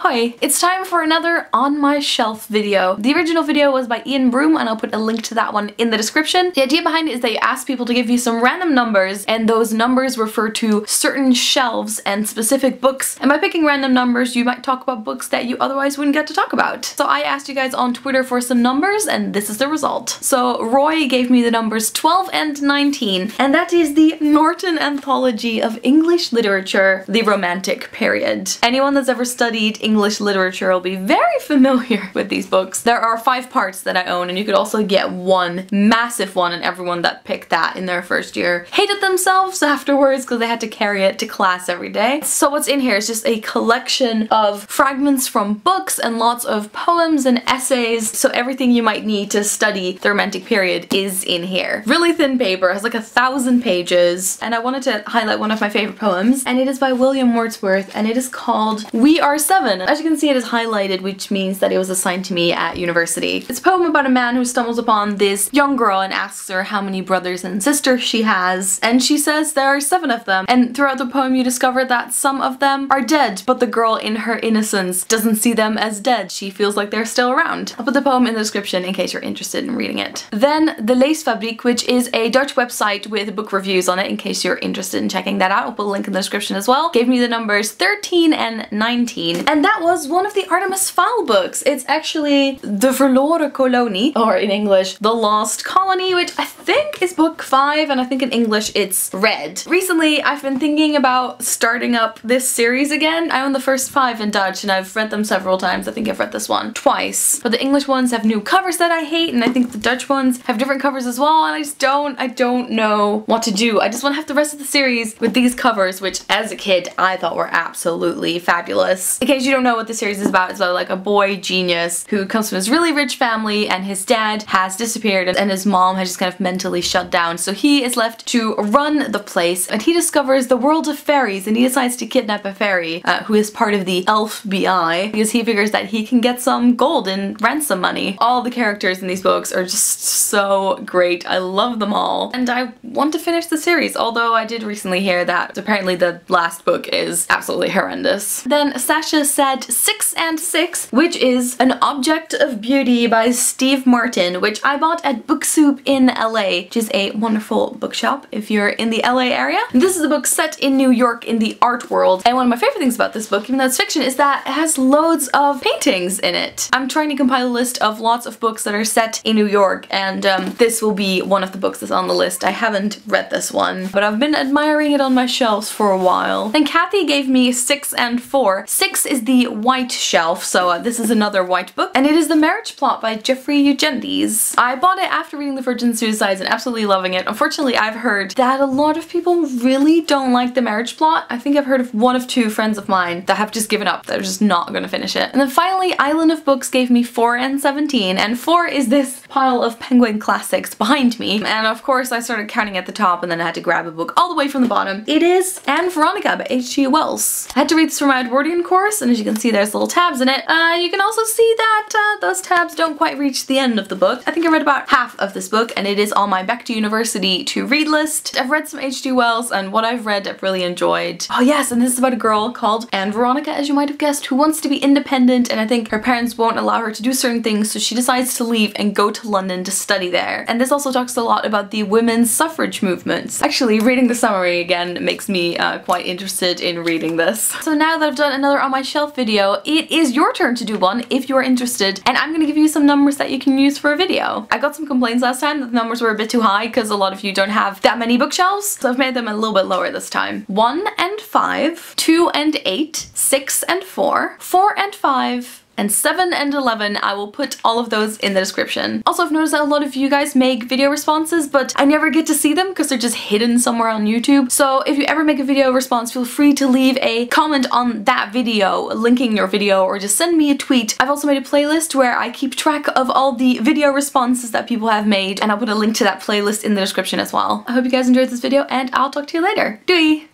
Hi, it's time for another On My Shelf video. The original video was by Ian Broom and I'll put a link to that one in the description. The idea behind it is that you ask people to give you some random numbers and those numbers refer to certain shelves and specific books, and by picking random numbers you might talk about books that you otherwise wouldn't get to talk about. So I asked you guys on Twitter for some numbers and this is the result. So Roy gave me the numbers 12 and 19, and that is the Norton Anthology of English Literature, the Romantic Period. Anyone that's ever studied English literature will be very familiar with these books. There are 5 parts that I own, and you could also get one massive one, and everyone that picked that in their first year hated themselves afterwards because they had to carry it to class every day. So what's in here is just a collection of fragments from books and lots of poems and essays, so everything you might need to study the Romantic Period is in here. Really thin paper, has like 1,000 pages, and I wanted to highlight one of my favorite poems, and it is by William Wordsworth, and it is called We Are Seven. As you can see, it is highlighted, which means that it was assigned to me at university. It's a poem about a man who stumbles upon this young girl and asks her how many brothers and sisters she has, and she says there are 7 of them, and throughout the poem you discover that some of them are dead, but the girl in her innocence doesn't see them as dead. She feels like they're still around. I'll put the poem in the description in case you're interested in reading it. Then the Leesfabriek, which is a Dutch website with book reviews on it in case you're interested in checking that out. I'll put a link in the description as well. Gave me the numbers 13 and 19, and that was one of the Artemis Fowl books. It's actually The Verloren Kolonie, or in English, The Lost Colony, which I think is book 5, and I think in English it's Red. Recently, I've been thinking about starting up this series again. I own the first 5 in Dutch, and I've read them several times. I think I've read this one twice. But the English ones have new covers that I hate, and I think the Dutch ones have different covers as well, and I don't know what to do. I just want to have the rest of the series with these covers, which as a kid I thought were absolutely fabulous. In case you don't know what the series is about, it's about like a boy genius who comes from this really rich family, and his dad has disappeared and his mom has just kind of mentally shut down, so he is left to run the place, and he discovers the world of fairies, and he decides to kidnap a fairy who is part of the elf BI because he figures that he can get some gold in ransom money. All the characters in these books are just so great. I love them all, and I want to finish the series, although I did recently hear that apparently the last book is absolutely horrendous. Then Sasha said 6 and 6, which is An Object of Beauty by Steve Martin, which I bought at Book Soup in LA, which is a wonderful bookshop if you're in the LA area. This is a book set in New York in the art world, and one of my favorite things about this book, even though it's fiction, is that it has loads of paintings in it. I'm trying to compile a list of lots of books that are set in New York, and this will be one of the books that's on the list. I haven't read this one, but I've been admiring it on my shelves for a while. Then Kathy gave me 6 and 4. 6 is the white shelf, so this is another white book, and it is The Marriage Plot by Jeffrey Eugenides. I bought it after reading The Virgin Suicides and absolutely loving it. Unfortunately, I've heard that a lot of people really don't like The Marriage Plot. I think I've heard of 1 of 2 friends of mine that have just given up. They're just not gonna finish it. And then finally, Island of Books gave me 4 and 17, and 4 is this pile of Penguin classics behind me, and of course I started counting at the top and then I had to grab a book all the way from the bottom. It is Anne Veronica by H.G. Wells. I had to read this for my Edwardian course, and as you can see there's little tabs in it. You can also see that those tabs don't quite reach the end of the book. I think I read about half of this book, and it is on my back to university to read list. I've read some H.G. Wells, and what I've read I've really enjoyed. Oh yes, and this is about a girl called Anne Veronica, as you might have guessed, who wants to be independent, and I think her parents won't allow her to do certain things, so she decides to leave and go to London to study there. And this also talks a lot about the women's suffrage movements. Actually, reading the summary again makes me quite interested in reading this. So now that I've done another On My Shelf video, it is your turn to do one if you're interested, and I'm gonna give you some numbers that you can use for a video. I got some complaints last time that the numbers were a bit too high because a lot of you don't have that many bookshelves, so I've made them a little bit lower this time. 1 and 5, 2 and 8, 6 and 4, 4 and 5, and 7 and 11. I will put all of those in the description. Also, I've noticed that a lot of you guys make video responses, but I never get to see them because they're just hidden somewhere on YouTube. So if you ever make a video response, feel free to leave a comment on that video, linking your video, or just send me a tweet. I've also made a playlist where I keep track of all the video responses that people have made, and I'll put a link to that playlist in the description as well. I hope you guys enjoyed this video, and I'll talk to you later. Doei!